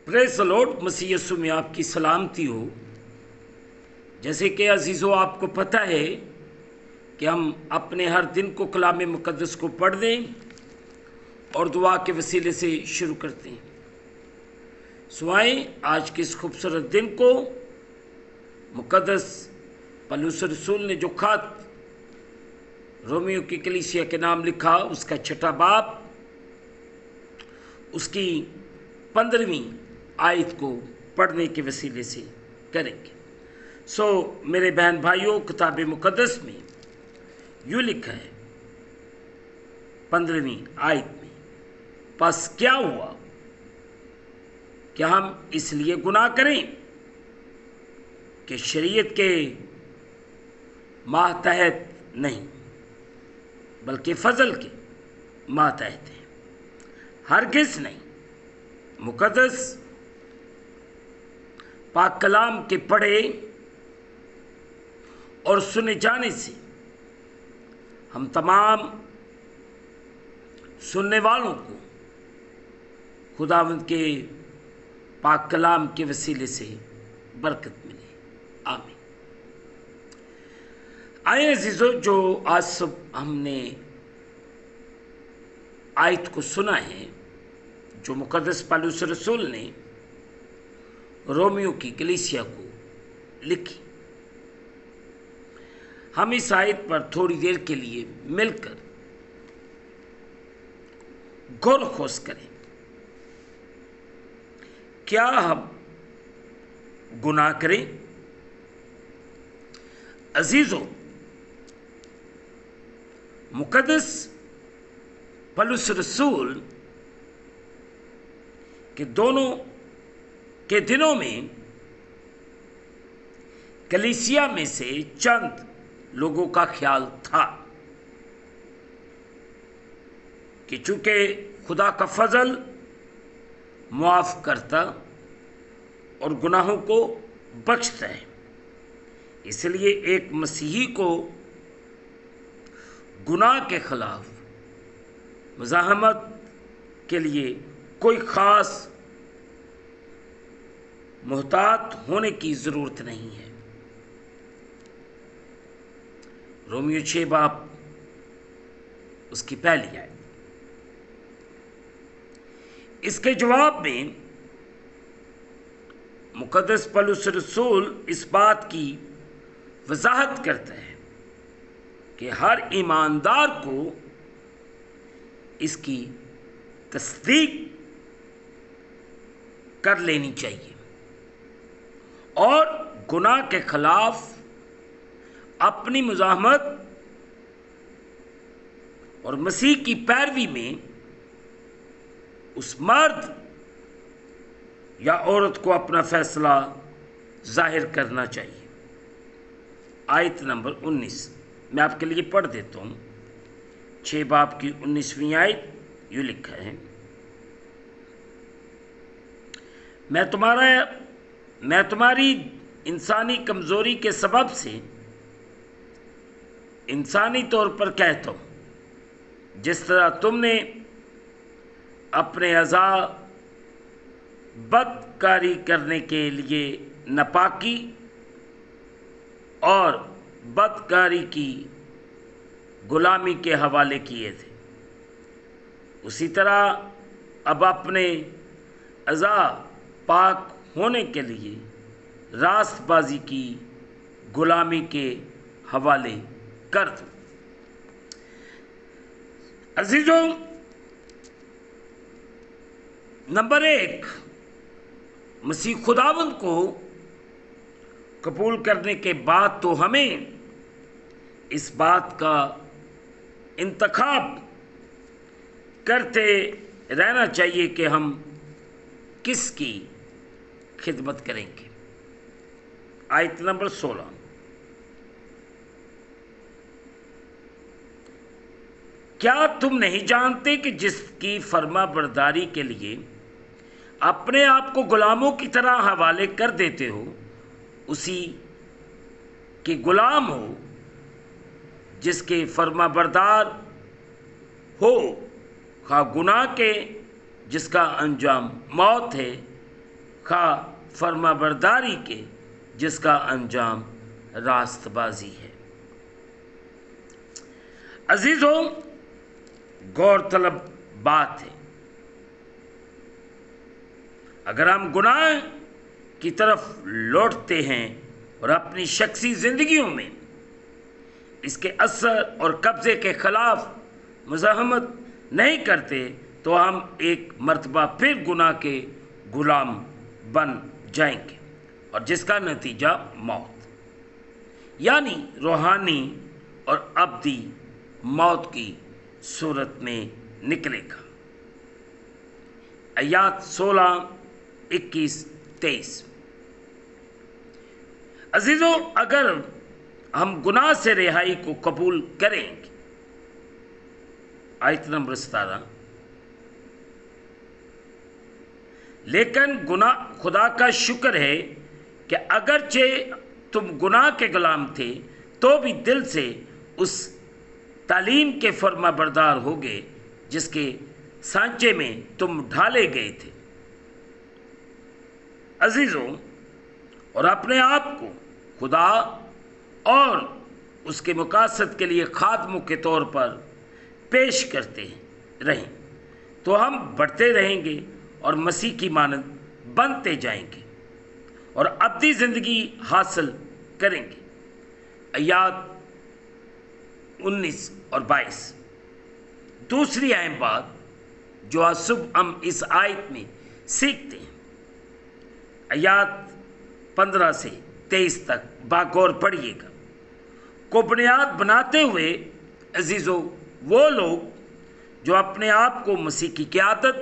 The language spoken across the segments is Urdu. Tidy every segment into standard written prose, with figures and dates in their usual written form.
پریز دی لارڈ، مسیح یسوع میں آپ کی سلامتی ہو۔ جیسے کہ عزیزو آپ کو پتہ ہے کہ ہم اپنے ہر دن کو کلام مقدس کو پڑھ دیں اور دعا کے وسیلے سے شروع کرتے ہیں۔ سوائیں آج کے اس خوبصورت دن کو مقدس پولس رسول نے جو خط رومیو کی کلیسیا کے نام لکھا، اس کا 6 باب، اس کی 15ویں آیت کو پڑھنے کے وسیلے سے کریں گے۔ میرے بہن بھائیوں، کتاب مقدس میں یوں لکھا ہے 15ویں آیت میں، پس کیا ہوا کہ ہم اس لیے گناہ کریں کہ شریعت کے ماتحت نہیں بلکہ فضل کے ماتحت ہیں؟ ہرگز نہیں۔ مقدس پاک کلام کے پڑھے اور سنے جانے سے ہم تمام سننے والوں کو خداوند کے پاک کلام کے وسیلے سے برکت ملے، آمین۔ آئے عزیزو، جو آج صبح ہم نے آیت کو سنا ہے جو مقدس پولس رسول نے رومیو کی کلیسیا کو لکھی، ہم اس آیت پر تھوڑی دیر کے لیے مل کر غور و خوض کریں۔ کیا ہم گناہ کریں؟ عزیزو، مقدس پولس رسول کے دونوں کے دنوں میں کلیسیا میں سے چند لوگوں کا خیال تھا کہ چونکہ خدا کا فضل معاف کرتا اور گناہوں کو بخشتا ہے، اس لیے ایک مسیحی کو گناہ کے خلاف مزاحمت کے لیے کوئی خاص محتاط ہونے کی ضرورت نہیں ہے۔ رومیو 6 باب اس کی پہلی آیت۔ اس کے جواب میں مقدس پولس رسول اس بات کی وضاحت کرتا ہے کہ ہر ایماندار کو اس کی تصدیق کر لینی چاہیے اور گناہ کے خلاف اپنی مزاحمت اور مسیح کی پیروی میں اس مرد یا عورت کو اپنا فیصلہ ظاہر کرنا چاہیے۔ آیت نمبر 19 میں آپ کے لیے پڑھ دیتا ہوں۔ 6 باب کی 19ویں آیت یوں لکھا ہے، میں تمہاری انسانی کمزوری کے سبب سے انسانی طور پر کہتا ہوں، جس طرح تم نے اپنے اعضاء بدکاری کرنے کے لیے ناپاکی اور بدکاری کی غلامی کے حوالے کیے تھے، اسی طرح اب اپنے اعضاء پاک ہونے کے لیے راست بازی کی غلامی کے حوالے کر دو۔ عزیزو، نمبر 1، مسیح خداوند کو قبول کرنے کے بعد تو ہمیں اس بات کا انتخاب کرتے رہنا چاہیے کہ ہم کس کی خدمت کریں گے۔ آیت نمبر 16، کیا تم نہیں جانتے کہ جس کی فرما برداری کے لیے اپنے آپ کو غلاموں کی طرح حوالے کر دیتے ہو، اسی کے غلام ہو جس کے فرما بردار ہو، خواہ گناہ کے جس کا انجام موت ہے خواہ فرما برداری کے جس کا انجام راست بازی ہے۔ عزیزوں، غور طلب بات ہے، اگر ہم گناہ کی طرف لوٹتے ہیں اور اپنی شخصی زندگیوں میں اس کے اثر اور قبضے کے خلاف مزاحمت نہیں کرتے تو ہم ایک مرتبہ پھر گناہ کے غلام بن جائیں گے، اور جس کا نتیجہ موت یعنی روحانی اور ابدی موت کی صورت میں نکلے گا۔ آیات 16، 21، 23۔ عزیزوں، اگر ہم گناہ سے رہائی کو قبول کریں گے، آیت نمبر 17، لیکن خدا کا شکر ہے کہ اگرچہ تم گناہ کے غلام تھے تو بھی دل سے اس تعلیم کے فرما بردار ہو گئے جس کے سانچے میں تم ڈھالے گئے تھے۔ عزیزوں، اور اپنے آپ کو خدا اور اس کے مقاصد کے لیے خادموں کے طور پر پیش کرتے رہیں تو ہم بڑھتے رہیں گے اور مسیح کی مانند بنتے جائیں گے اور ابدی زندگی حاصل کریں گے۔ آیات 19 اور 22۔ دوسری اہم بات جو آج صبح ہم اس آیت میں سیکھتے ہیں، آیات 15 سے 23 تک باغور پڑھیے گا، کو بنیاد بناتے ہوئے عزیزوں، وہ لوگ جو اپنے آپ کو مسیح کی قیادت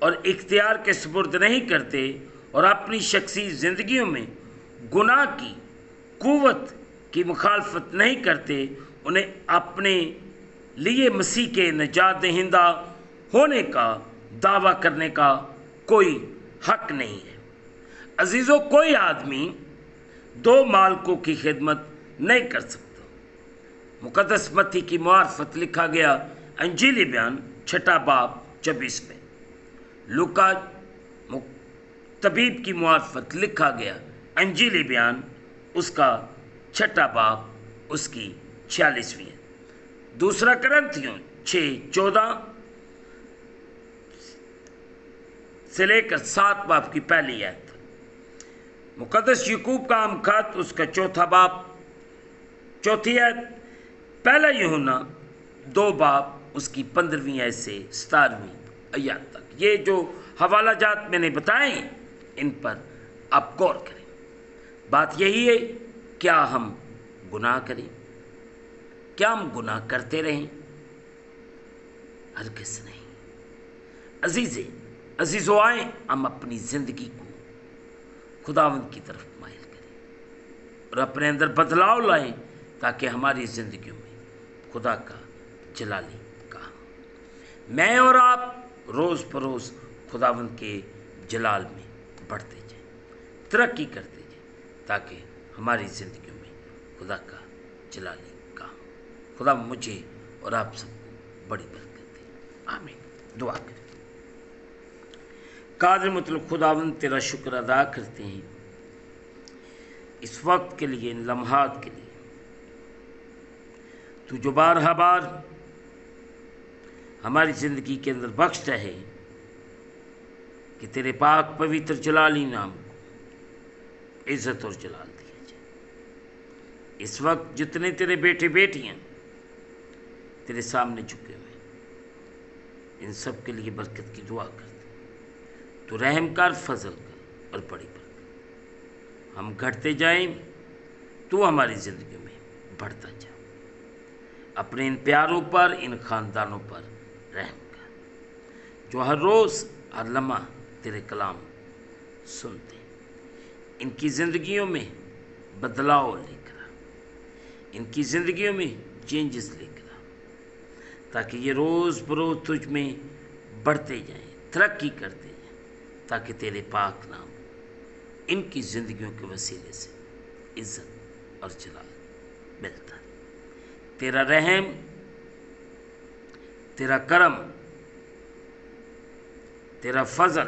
اور اختیار کے سپرد نہیں کرتے اور اپنی شخصی زندگیوں میں گناہ کی قوت کی مخالفت نہیں کرتے، انہیں اپنے لیے مسیح کے نجات دہندہ ہونے کا دعویٰ کرنے کا کوئی حق نہیں ہے۔ عزیزوں، کوئی آدمی دو مالکوں کی خدمت نہیں کر سکتا۔ مقدس متی کی معرفت لکھا گیا انجیلی بیان 6 باب 26 میں، لوکا طبیب کی معرفت لکھا گیا انجیلی بیان اس کا 6 باب اس کی 46ویں ہے، دوسرا کرنتھیوں 6:14 سے لے کر 7 باب کی پہلی آیت، مقدس یعقوب کا عام خط اس کا 4 باب 4 آیت، پہلا یوحنا 2 باب اس کی 15ویں آیت سے 17ویں آیات تک۔ یہ جو حوالہ جات میں نے بتائے ہیں ان پر آپ غور کریں۔ بات یہی ہے، کیا ہم گناہ کریں؟ کیا ہم گناہ کرتے رہیں؟ ہرگز نہیں۔ عزیزو، آئیں ہم اپنی زندگی کو خداوند کی طرف مائل کریں اور اپنے اندر بدلاؤ لائیں تاکہ ہماری زندگیوں میں خدا کا جلالی کام، میں اور آپ روز بروز خداوند کے جلال میں بڑھتے جائیں، ترقی کرتے جائیں تاکہ ہماری زندگیوں میں خدا کا جلالی کام۔ خدا مجھے اور آپ سب کو بڑی برکت دے، آمین۔ دعا کریں۔ قادر مطلب خداوند، تیرا شکر ادا کرتے ہیں اس وقت کے لیے، ان لمحات کے لیے، تو جو بارہا بار ہماری زندگی کے اندر بخشتا ہے کہ تیرے پاک پوتر جلالی نام کو عزت اور جلال دیا جائے۔ اس وقت جتنے تیرے بیٹے بیٹیاں تیرے سامنے جھکے ہوئے، ان سب کے لیے برکت کی دعا کرتے، تو رحم کر، فضل کر اور بڑی برکت، ہم گھٹتے جائیں، تو ہماری زندگی میں بڑھتا جا، اپنے ان پیاروں پر، ان خاندانوں پر رحم کر جو ہر روز ہر لمحہ تیرے کلام سنتے، ان کی زندگیوں میں بدلاؤ لے کر آ، ان کی زندگیوں میں چینجز لے کر آ، تاکہ یہ روز بروز تجھ میں بڑھتے جائیں، ترقی کرتے جائیں، تاکہ تیرے پاک نام ان کی زندگیوں کے وسیلے سے عزت اور جلال ملتا ہے۔ تیرا رحم، تیرا کرم، تیرا فضل